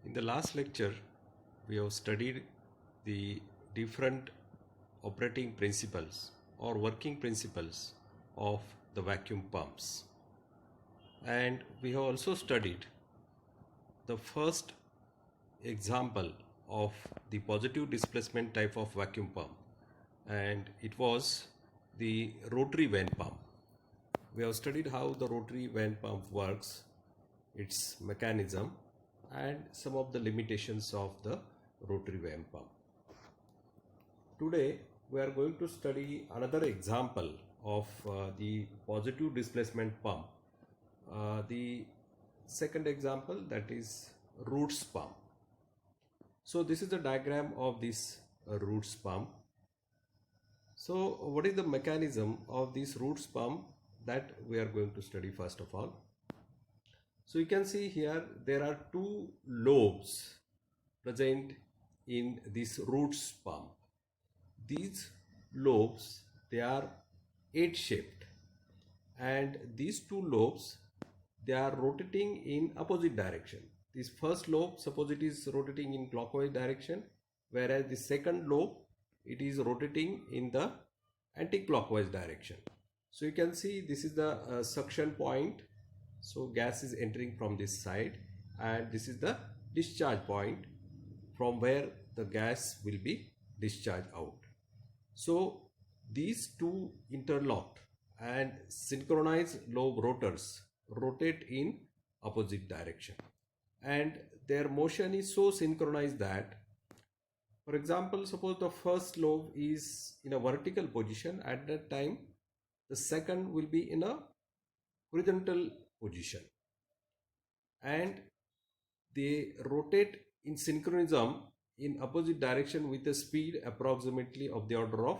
In the last lecture, we have studied the different operating principles or working principles of the vacuum pumps. And we have also studied the first example of the positive displacement type of vacuum pump, and it was the rotary vane pump. We have studied how the rotary vane pump works, its mechanism, and some of the limitations of the rotary vane pump. Today we are going to study another example of the positive displacement pump. The second example, that is Roots pump. So this is the diagram of this Roots pump. So what is the mechanism of this Roots pump that we are going to study first of all. So you can see here there are two lobes present in this Roots pump. These lobes, they are egg shaped, and these two lobes, they are rotating in opposite direction. This first lobe, suppose it is rotating in clockwise direction, whereas the second lobe, it is rotating in the anti-clockwise direction. So you can see this is the suction point. So gas is entering from this side, and this is the discharge point from where the gas will be discharged out. So these two interlocked and synchronized lobe rotors rotate in opposite direction, and their motion is so synchronized that, for example, suppose the first lobe is in a vertical position, at that time the second will be in a horizontal position, and they rotate in synchronism in opposite direction with a speed approximately of the order of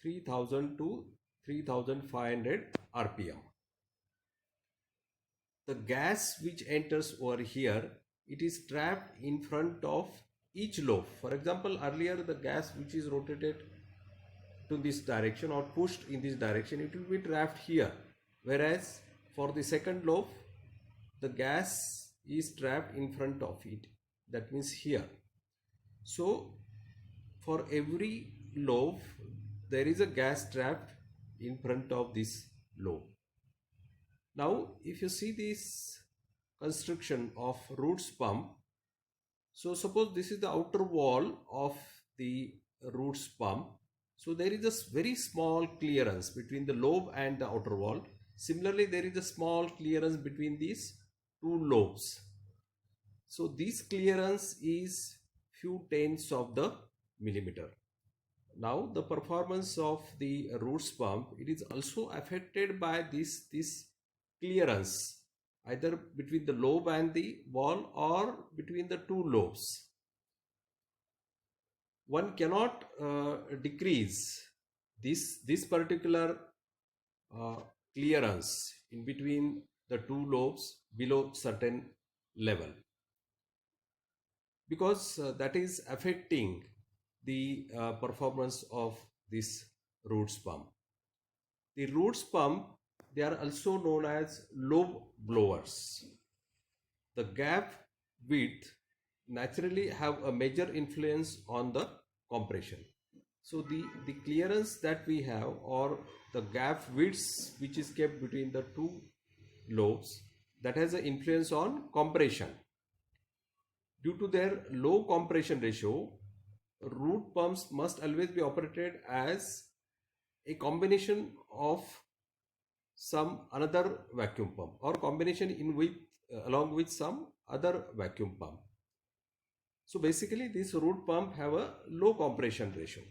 3000 to 3500 rpm. The gas which enters over here, it is trapped in front of each lobe. For example, earlier the gas which is rotated to this direction or pushed in this direction, it will be trapped here, whereas for the second lobe the gas is trapped in front of it, that means here. So for every lobe there is a gas trapped in front of this lobe. Now if you see this construction of Roots pump, so suppose this is the outer wall of the Roots pump. So there is a very small clearance between the lobe and the outer wall. Similarly, there is a small clearance between these two lobes. So this clearance is few tenths of the millimeter. Now the performance of the Roots pump, it is also affected by this clearance, either between the lobe and the wall or between the two lobes. One cannot decrease this particular clearance in between the two lobes below certain level, because that is affecting the performance of this Roots pump. The Roots pump, they are also known as lobe blowers. The gap width naturally have a major influence on the compression. So the clearance that we have, or the gap widths which is kept between the two lobes, that has an influence on compression. Due to their low compression ratio, Root pumps must always be operated as a combination of some another vacuum pump, or combination in with along with some other vacuum pump. So basically this Root pump have a low compression ratio.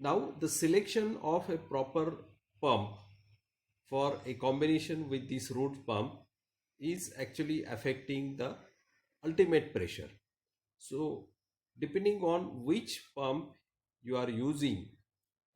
Now the selection of a proper pump for a combination with this Root pump is actually affecting the ultimate pressure. So depending on which pump you are using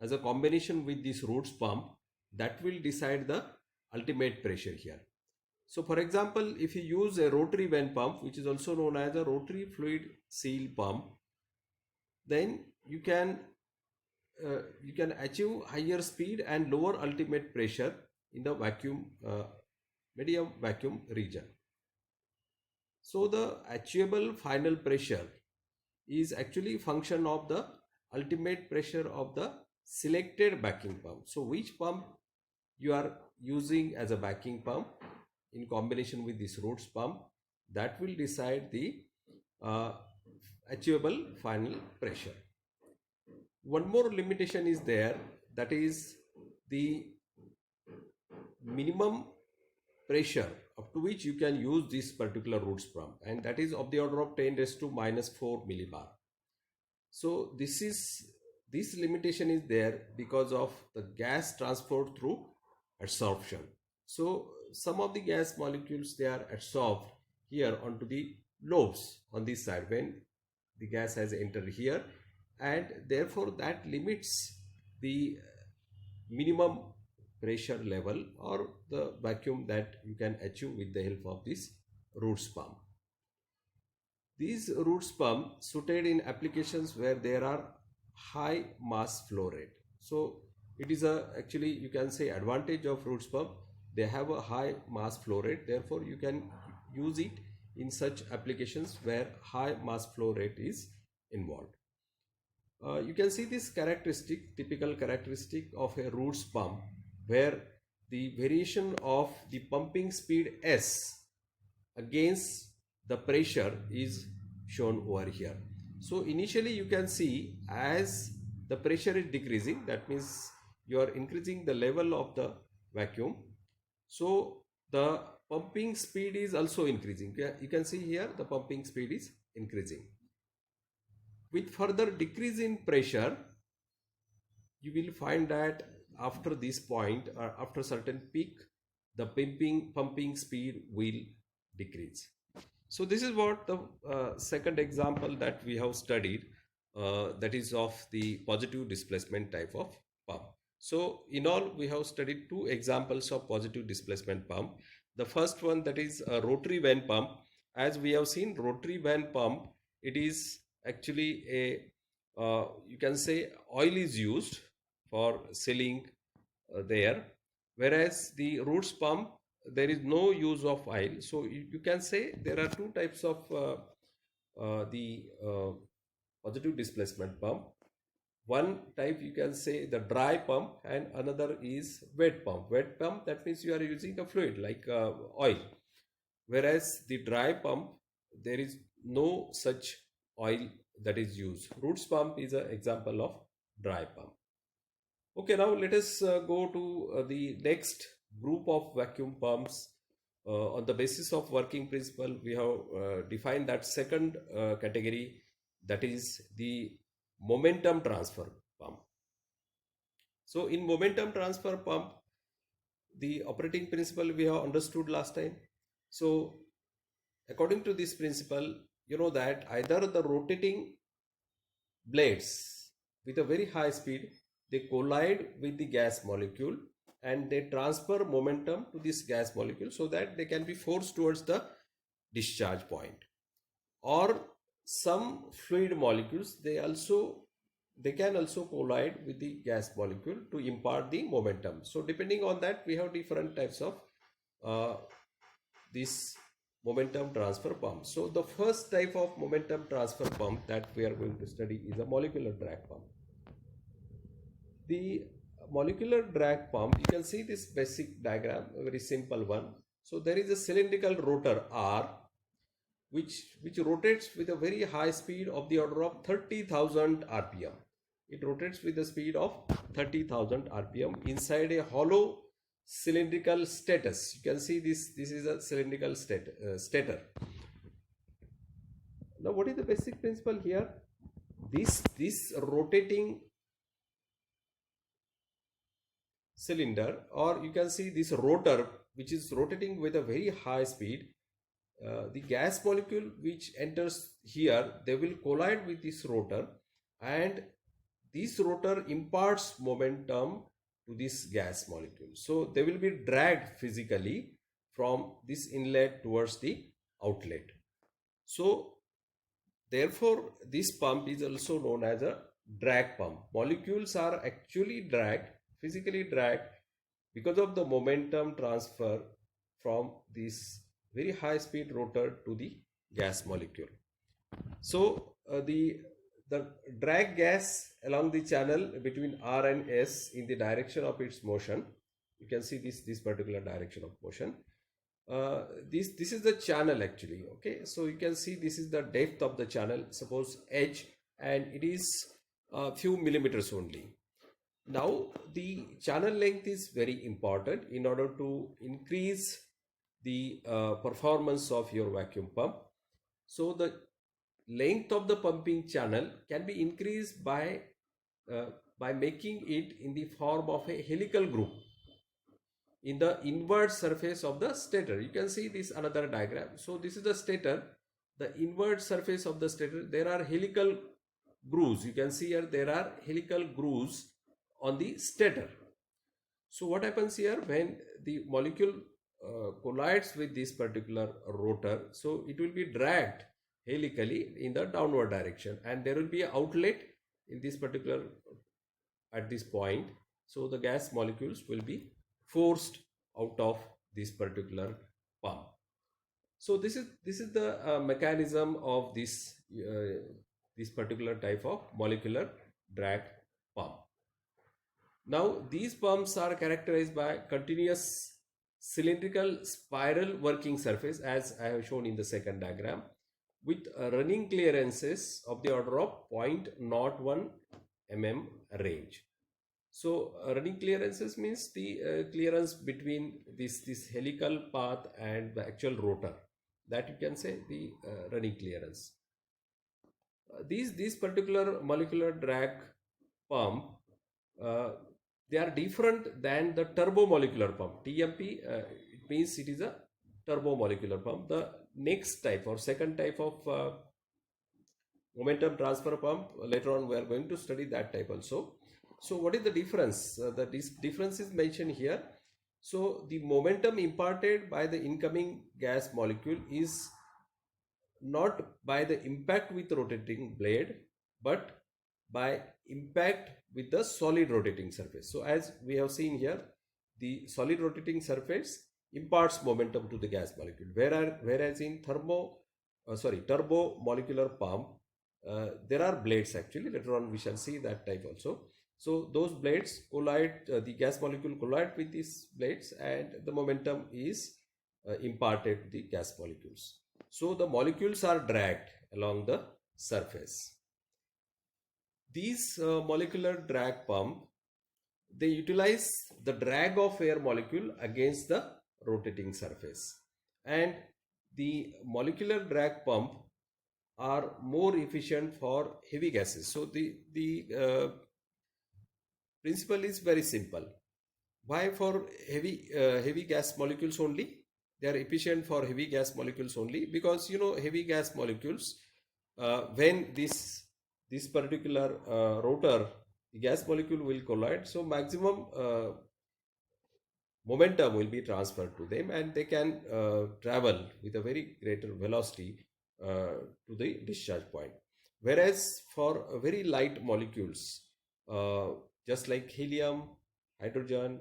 as a combination with this Roots pump, that will decide the ultimate pressure here. So for example, if you use a rotary vane pump, which is also known as a rotary fluid seal pump, then you can achieve higher speed and lower ultimate pressure. in the vacuum medium vacuum region. So the achievable final pressure is actually function of the ultimate pressure of the selected backing pump. So which pump you are using as a backing pump in combination with this Roots pump, that will decide the uh, achievable final pressure. One more limitation is there, that is the minimum pressure up to which you can use this particular Roots pump, and that is of the order of 10 raised to minus 4 millibar. So this limitation is there because of the gas transport through adsorption. So some of the gas molecules, they are adsorbed here onto the lobes on this side when the gas has entered here, and therefore that limits the minimum pressure level or the vacuum that you can achieve with the help of this Roots pump. These Roots pump suited in applications where there are high mass flow rate. So it is a actually, you can say, advantage of Roots pump. They have a high mass flow rate. Therefore, you can use it in such applications where high mass flow rate is involved. You can see this characteristic, typical characteristic of a Roots pump, where the variation of the pumping speed S against the pressure is shown over here. So initially you can see as the pressure is decreasing, that means you are increasing the level of the vacuum. So the pumping speed is also increasing. You can see here the pumping speed is increasing. With further decrease in pressure, you will find that after this point or after certain peak, the pumping speed will decrease. So this is what the second example that we have studied, that is of the positive displacement type of pump. So in all, we have studied two examples of positive displacement pump. The first one, that is a rotary vane pump. As we have seen, rotary vane pump, it is actually a you can say oil is used for sealing there, whereas the Roots pump, there is no use of oil. So you can say there are two types of the positive displacement pump. One type, you can say, the dry pump, and another is wet pump. Wet pump, that means you are using a fluid like oil, whereas the dry pump, there is no such oil that is used. Roots pump is an example of dry pump. Okay, now let us go to the next group of vacuum pumps. On the basis of working principle, we have defined that second category, that is the momentum transfer pump. So in momentum transfer pump, the operating principle we have understood last time. So according to this principle, you know that either the rotating blades with a very high speed, they collide with the gas molecule and they transfer momentum to this gas molecule so that they can be forced towards the discharge point. Or some fluid molecules, they can also collide with the gas molecule to impart the momentum. So depending on that, we have different types of this momentum transfer pump. So the first type of momentum transfer pump that we are going to study is a molecular drag pump. The molecular drag pump, you can see this basic diagram, a very simple one. So there is a cylindrical rotor R which rotates with a very high speed of the order of 30,000 rpm. It rotates with the speed of 30,000 rpm inside a hollow cylindrical status. You can see this is a cylindrical stator. Now what is the basic principle here? This rotating cylinder, or you can see this rotor which is rotating with a very high speed, the gas molecule which enters here, they will collide with this rotor, and this rotor imparts momentum to this gas molecule. So they will be dragged physically from this inlet towards the outlet. So therefore this pump is also known as a drag pump. Molecules are actually dragged, physically dragged, because of the momentum transfer from this very high speed rotor to the gas molecule. So the drag gas along the channel between R and S in the direction of its motion. You can see this particular direction of motion. This is the channel actually. Okay, so you can see this is the depth of the channel. Suppose H, and it is a few millimeters only. Now the channel length is very important in order to increase the performance of your vacuum pump. So the length of the pumping channel can be increased by making it in the form of a helical groove in the inward surface of the stator. You can see this another diagram. So this is the stator. The inward surface of the stator, there are helical grooves. You can see here there are helical grooves on the stator. So what happens here when the molecule collides with this particular rotor, so it will be dragged helically in the downward direction, and there will be an outlet in this particular at this point. So the gas molecules will be forced out of this particular pump. So this is the mechanism of this particular type of molecular drag pump. Now these pumps are characterized by continuous cylindrical spiral working surface, as I have shown in the second diagram, with running clearances of the order of 0.01 mm range. So running clearances means the clearance between this helical path and the actual rotor, that you can say the running clearance. These particular molecular drag pump, they are different than the turbomolecular pump. TMP, it means it is a turbomolecular pump. The next type or second type of momentum transfer pump, later on we are going to study that type also. So what is the difference? The difference is mentioned here. So the momentum imparted by the incoming gas molecule is not by the impact with rotating blade, but by impact with the solid rotating surface. So as we have seen here, the solid rotating surface imparts momentum to the gas molecule, whereas in turbo molecular pump, there are blades actually. Later on we shall see that type also. So those blades collide, the gas molecule collide with these blades, and the momentum is imparted to the gas molecules. So the molecules are dragged along the surface. These molecular drag pump, they utilize the drag of air molecule against the rotating surface, and the molecular drag pump are more efficient for heavy gases. So the principle is very simple. Why for heavy gas molecules only? They are efficient for heavy gas molecules only because heavy gas molecules, when this particular rotor, the gas molecule will collide, so maximum momentum will be transferred to them, and they can travel with a very greater velocity to the discharge point. Whereas for very light molecules, just like helium, hydrogen,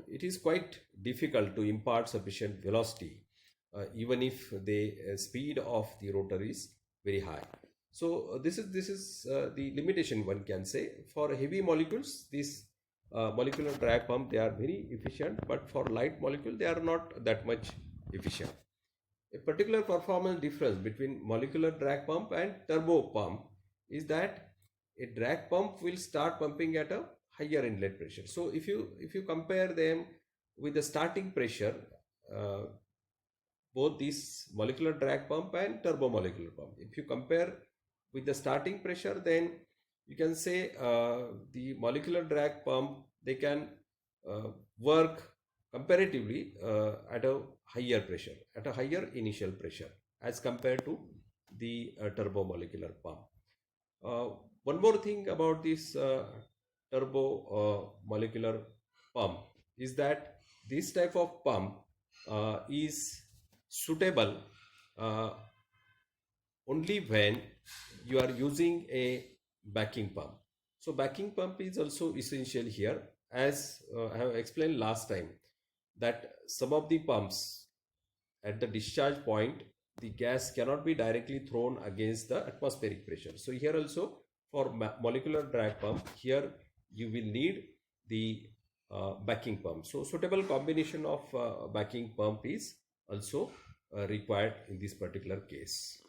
it is quite difficult to impart sufficient velocity, even if the speed of the rotor is very high. So this is the limitation, one can say. For heavy molecules, this molecular drag pump, they are very efficient, but for light molecule they are not that much efficient. A particular performance difference between molecular drag pump and turbo pump is that a drag pump will start pumping at a higher inlet pressure. So if you compare them with the starting pressure, both this molecular drag pump and turbo molecular pump, if you compare with the starting pressure, then you can say the molecular drag pump, they can work comparatively at a higher pressure, at a higher initial pressure as compared to the turbo molecular pump. One more thing about this turbo molecular pump is that this type of pump is suitable only when you are using a backing pump. So backing pump is also essential here, as I have explained last time, that some of the pumps at the discharge point, the gas cannot be directly thrown against the atmospheric pressure. So here also for molecular drag pump, here you will need the backing pump. So suitable combination of backing pump is also required in this particular case.